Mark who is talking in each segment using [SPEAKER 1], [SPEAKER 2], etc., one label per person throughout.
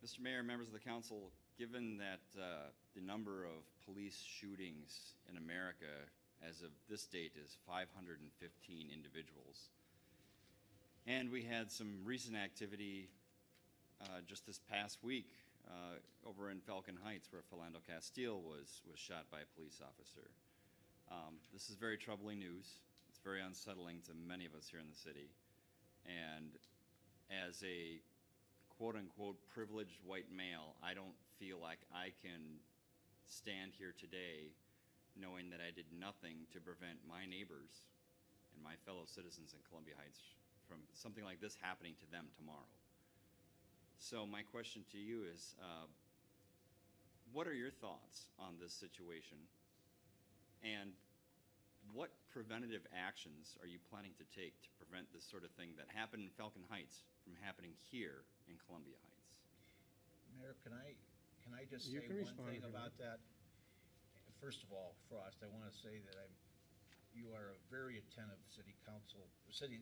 [SPEAKER 1] Mr. Mayor, members of the council, given that the number of police shootings in America as of this date is 515 individuals, and we had some recent activity just this past week over in Falcon Heights where Philando Castile was shot by a police officer. This is very troubling news. It's very unsettling to many of us here in the city. And as a quote-unquote privileged white male, I don't feel like I can stand here today knowing that I did nothing to prevent my neighbors and my fellow citizens in Columbia Heights from something like this happening to them tomorrow. So my question to you is, what are your thoughts on this situation? And what preventative actions are you planning to take to prevent this sort of thing that happened in Falcon Heights from happening here in Columbia Heights?
[SPEAKER 2] Mayor, can I just say one thing about that? First of all, Frost, I want to say that you are a very attentive city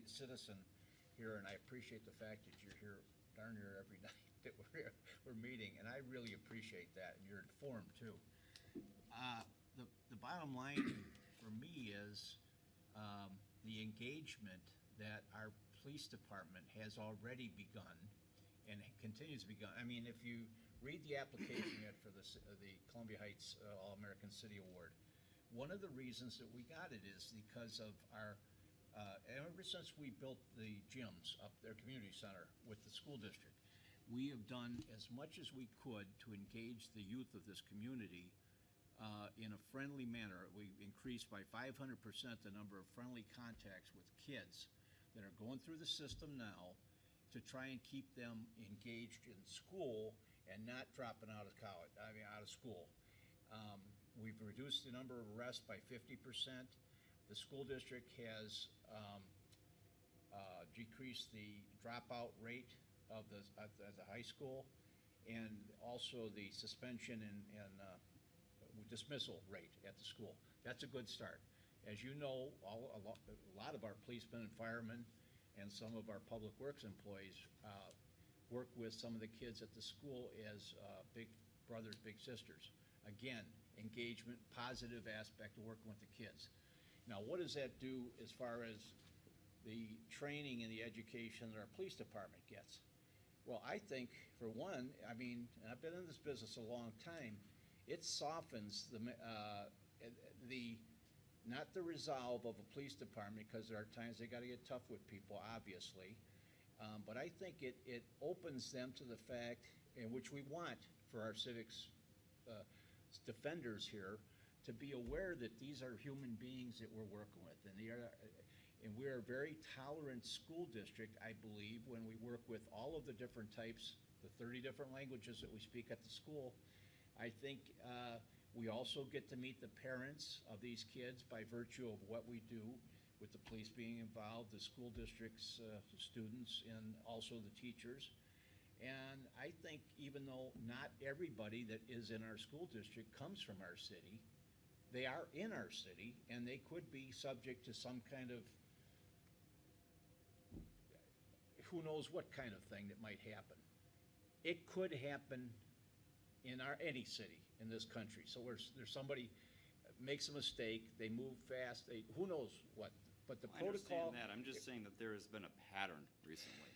[SPEAKER 2] citizen here, and I appreciate the fact that you're here darn near every night that we're meeting, and I really appreciate that, and you're informed too. The bottom line for me is the engagement that our police department has already begun and continues to begun. I mean, if you read the application yet for the Columbia Heights All-American City Award, one of the reasons that we got it is because of our, ever since we built the gyms up there, community center with the school district, we have done as much as we could to engage the youth of this community in a friendly manner. We increased by 500% the number of friendly contacts with kids that are going through the system now to try and keep them engaged in school and not dropping out of college, out of school. We've reduced the number of arrests by 50%. The school district has decreased the dropout rate of the high school, and also the suspension and dismissal rate at the school. That's a good start. As you know, a lot of our policemen and firemen and some of our public works employees work with some of the kids at the school as big brothers, big sisters. Again, engagement, positive aspect of working with the kids. Now, what does that do as far as the training and the education that our police department gets? Well, I think, for one, I mean, and I've been in this business a long time, it softens not the resolve of a police department, because there are times they got to get tough with people, obviously, but I think it opens them to the fact, in which we want for our civics defenders here, to be aware that these are human beings that we're working with, and we're a very tolerant school district, I believe, when we work with all of the different types, the 30 different languages that we speak at the school. I think we also get to meet the parents of these kids by virtue of what we do with the police being involved, the school district's students, and also the teachers. And I think even though not everybody that is in our school district comes from our city, they are in our city, and they could be subject to some kind of, who knows what kind of thing that might happen. It could happen in any city in this country. So there's somebody makes a mistake, they move fast, who knows what. But the protocol.
[SPEAKER 1] I understand that. I'm just saying that there has been a pattern recently.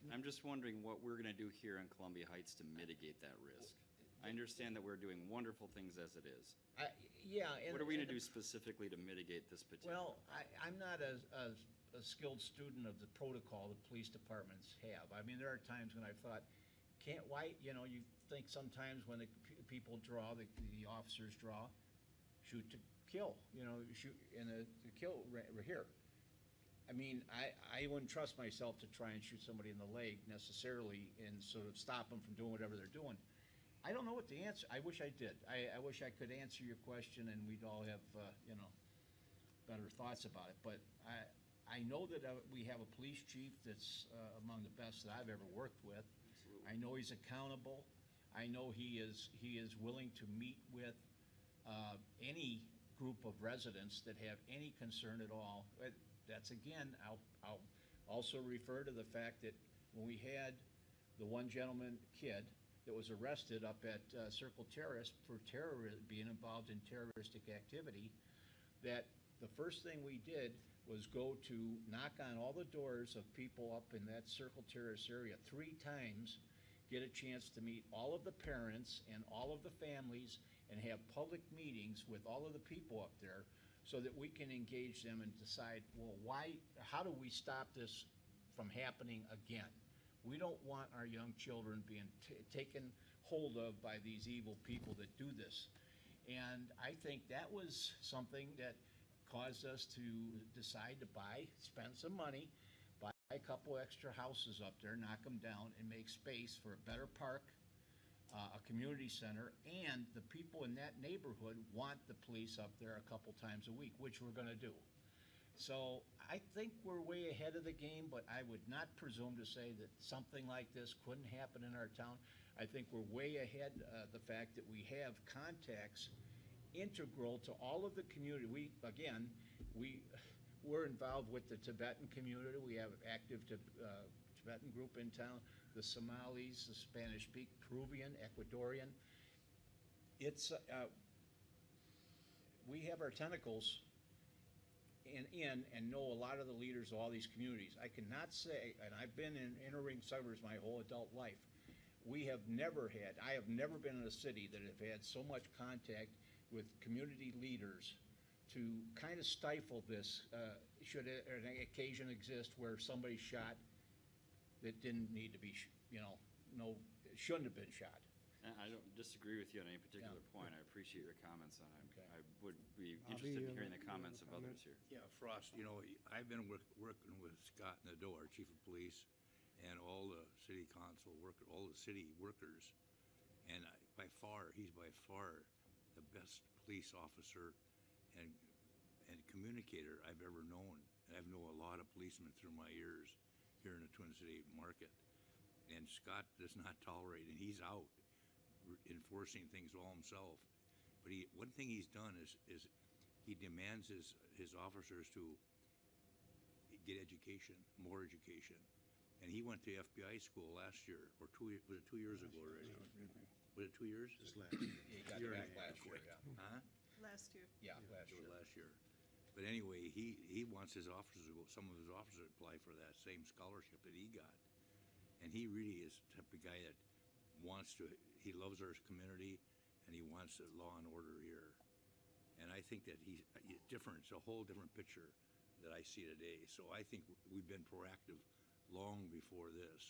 [SPEAKER 1] I'm just wondering what we're going to do here in Columbia Heights to mitigate that risk. I understand that we're doing wonderful things as it is.
[SPEAKER 2] Yeah.
[SPEAKER 1] What are we going to do specifically to mitigate this particular?
[SPEAKER 2] Well, I'm not a skilled student of the protocol the police departments have. I mean, there are times when I've thought, you think sometimes when the people draw, the officers draw, shoot to kill, shoot in the kill right here. I mean, I wouldn't trust myself to try and shoot somebody in the leg necessarily and sort of stop them from doing whatever they're doing. I don't know what the answer. I wish I did. I wish I could answer your question and we'd all have better thoughts about it. But I know that we have a police chief that's among the best that I've ever worked with. Absolutely. I know he's accountable. I know he is willing to meet with any group of residents that have any concern at all. That's, again, I'll also refer to the fact that when we had the one gentleman kid that was arrested up at Circle Terrace for being involved in terroristic activity, that the first thing we did was go to knock on all the doors of people up in that Circle Terrace area 3 times, get a chance to meet all of the parents and all of the families and have public meetings with all of the people up there so that we can engage them and decide, well, how do we stop this from happening again? We don't want our young children being taken hold of by these evil people that do this. And I think that was something that caused us to decide to spend some money, buy a couple extra houses up there, knock them down, and make space for a better park, a community center, and the people in that neighborhood want the police up there a couple times a week, which we're gonna do. So I think we're way ahead of the game, but I would not presume to say that something like this couldn't happen in our town. I think we're way ahead, the fact that we have contacts integral to all of the community. We're involved with the Tibetan community. We have an active Tibetan group in town, the Somalis, the Spanish speak, Peruvian, Ecuadorian. We have our tentacles and know a lot of the leaders of all these communities. I cannot say, and I've been in inner ring suburbs my whole adult life, I have never been in a city that have had so much contact with community leaders to kind of stifle this, should an occasion exist where somebody's shot that didn't need to be, shouldn't have been shot.
[SPEAKER 1] I don't disagree with you on any particular point. I appreciate your comments on it.
[SPEAKER 2] Okay.
[SPEAKER 1] I would be interested in hearing the comments of others here.
[SPEAKER 3] Yeah, Frost, I've been working with Scott Nador, Chief of Police, and all the city council workers, all the city workers, and he's by far the best police officer and communicator I've ever known. And I've known a lot of policemen through my years here in the Twin City market. And Scott does not tolerate, and he's out enforcing things all himself. But one thing he's done is he demands his officers to get education, more education. And he went to FBI school last year, or was it 2 years ago already? Was it 2 years?
[SPEAKER 2] Just last year. He got back last year, yeah.
[SPEAKER 3] Huh?
[SPEAKER 4] Last year.
[SPEAKER 2] Yeah, last year.
[SPEAKER 3] Last year. But anyway, he wants some of his officers to apply for that same scholarship that he got. And he really is the type of guy that he loves our community, and he wants law and order here. And I think that he's different. It's a whole different picture that I see today. So I think we've been proactive long before this.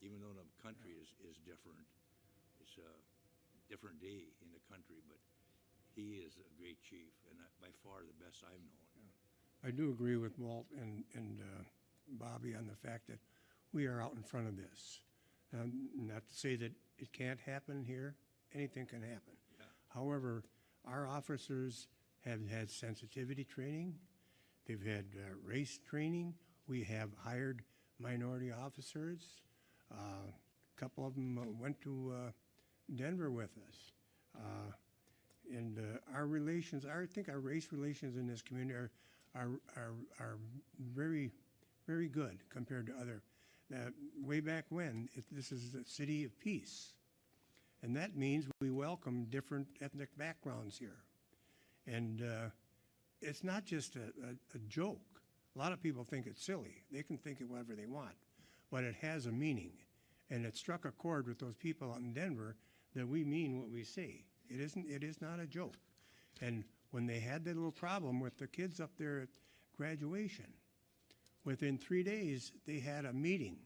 [SPEAKER 3] Even though the country is different, it's a different day in the country, but he is a great chief, and by far the best I've known.
[SPEAKER 5] I do agree with Walt and Bobby on the fact that we are out in front of this. Not to say that it can't happen here. Anything can happen.
[SPEAKER 3] Yeah.
[SPEAKER 5] However, our officers have had sensitivity training. They've had race training. We have hired minority officers. A couple of them went to Denver with us. And our relations, I think our race relations in this community are very, very good compared to other. Way back when, this is a city of peace. And that means we welcome different ethnic backgrounds here. And it's not just a joke. A lot of people think it's silly. They can think it whatever they want. But it has a meaning. And it struck a chord with those people out in Denver that we mean what we say. It is not a joke. And when they had that little problem with the kids up there at graduation, within 3 days, they had a meeting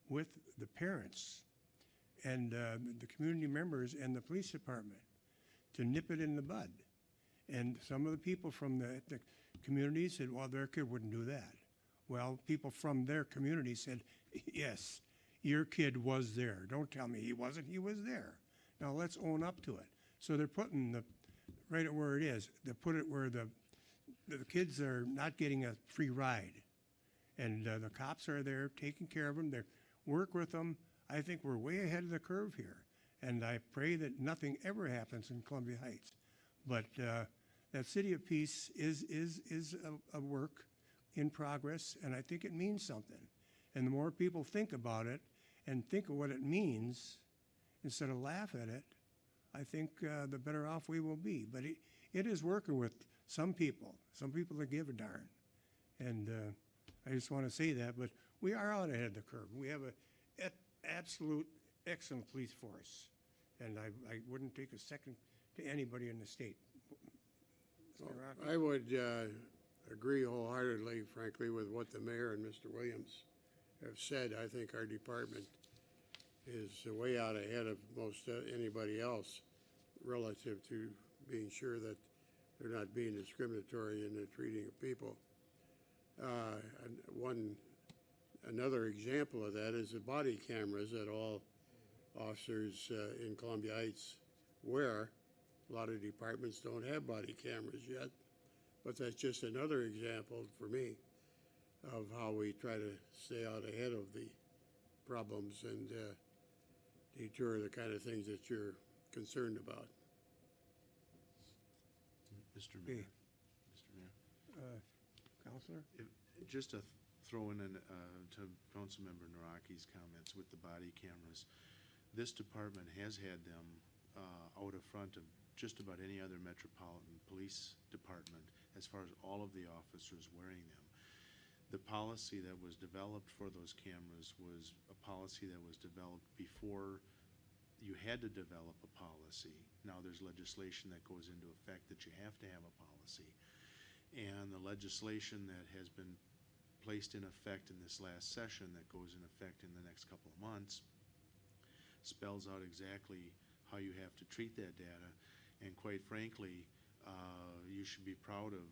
[SPEAKER 5] with the parents and the community members and the police department to nip it in the bud. And some of the people from the community said, well, their kid wouldn't do that. Well, people from their community said, yes, your kid was there. Don't tell me he wasn't. He was there. Now let's own up to it. So they're putting right at where it is. They put it where the kids are not getting a free ride. And the cops are there taking care of them. They work with them. I think we're way ahead of the curve here. And I pray that nothing ever happens in Columbia Heights. But that City of Peace is a work in progress, and I think it means something. And the more people think about it and think of what it means instead of laugh at it, I think the better off we will be. But it is working with some people that give a darn. And I just want to say that, but we are out ahead of the curve. We have a absolute excellent police force, and I wouldn't take a second to anybody in the state. Mr. Nawrocki?
[SPEAKER 4] I would agree wholeheartedly, frankly, with what the mayor and Mr. Williams have said. I think our department is way out ahead of most anybody else relative to being sure that they're not being discriminatory in the treating of people. Another example of that is the body cameras that all officers in Columbia Heights wear. A lot of departments don't have body cameras yet, but that's just another example for me of how we try to stay out ahead of the problems and deter the kind of things that you're concerned about.
[SPEAKER 6] Mr.
[SPEAKER 5] Okay.
[SPEAKER 6] Mayor. Mr. Mayor.
[SPEAKER 5] Counselor?
[SPEAKER 6] Just to throw in to Councilmember Nawrocki's comments with the body cameras, this department has had them out of front of just about any other metropolitan police department as far as all of the officers wearing them. The policy that was developed for those cameras was a policy that was developed before you had to develop a policy. Now there's legislation that goes into effect that you have to have a policy. And the legislation that has been placed in effect in this last session that goes in effect in the next couple of months spells out exactly how you have to treat that data. And quite frankly, you should be proud of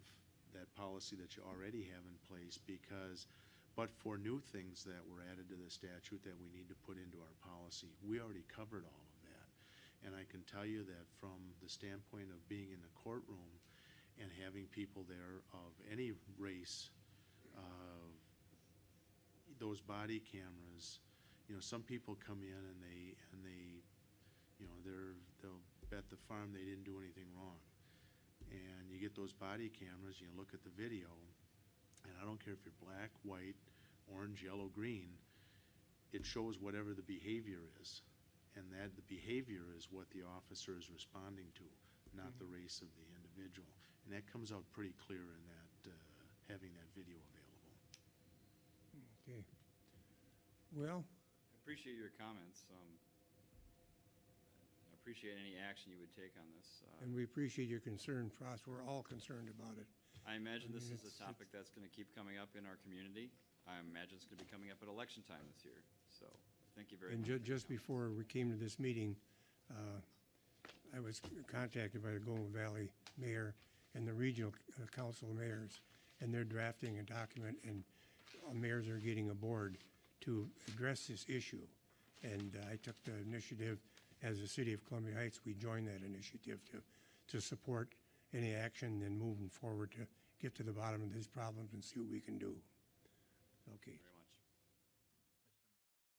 [SPEAKER 6] that policy that you already have in place, because but for new things that were added to the statute that we need to put into our policy, we already covered all of that. And I can tell you that from the standpoint of being in the courtroom and having people there of any race, those body cameras, you know, some people come in and they you know, they'll bet the farm they didn't do anything wrong. And you get those body cameras, you look at the video, and I don't care if you're black, white, orange, yellow, green, it shows whatever the behavior is. And that the behavior is what the officer is responding to, not the race of the individual. And that comes out pretty clear in that, having that video available.
[SPEAKER 5] Okay. Well,
[SPEAKER 1] I appreciate your comments. I appreciate any action you would take on this.
[SPEAKER 5] and we appreciate your concern, Frost. We're all concerned about it.
[SPEAKER 1] I imagine this is a
[SPEAKER 5] it's-
[SPEAKER 1] topic that's going to keep coming up in our community. I imagine it's going to be coming up at election time this year. So thank you very
[SPEAKER 5] And
[SPEAKER 1] much.
[SPEAKER 5] just before we came to this meeting, I was contacted by the Golden Valley mayor and the regional council of mayors, and they're drafting a document, and mayors are getting aboard to address this issue. And I took the initiative, as the city of Columbia Heights, we joined that initiative to support any action and moving forward to get to the bottom of these problems and see what we can do. Okay.
[SPEAKER 1] Very much.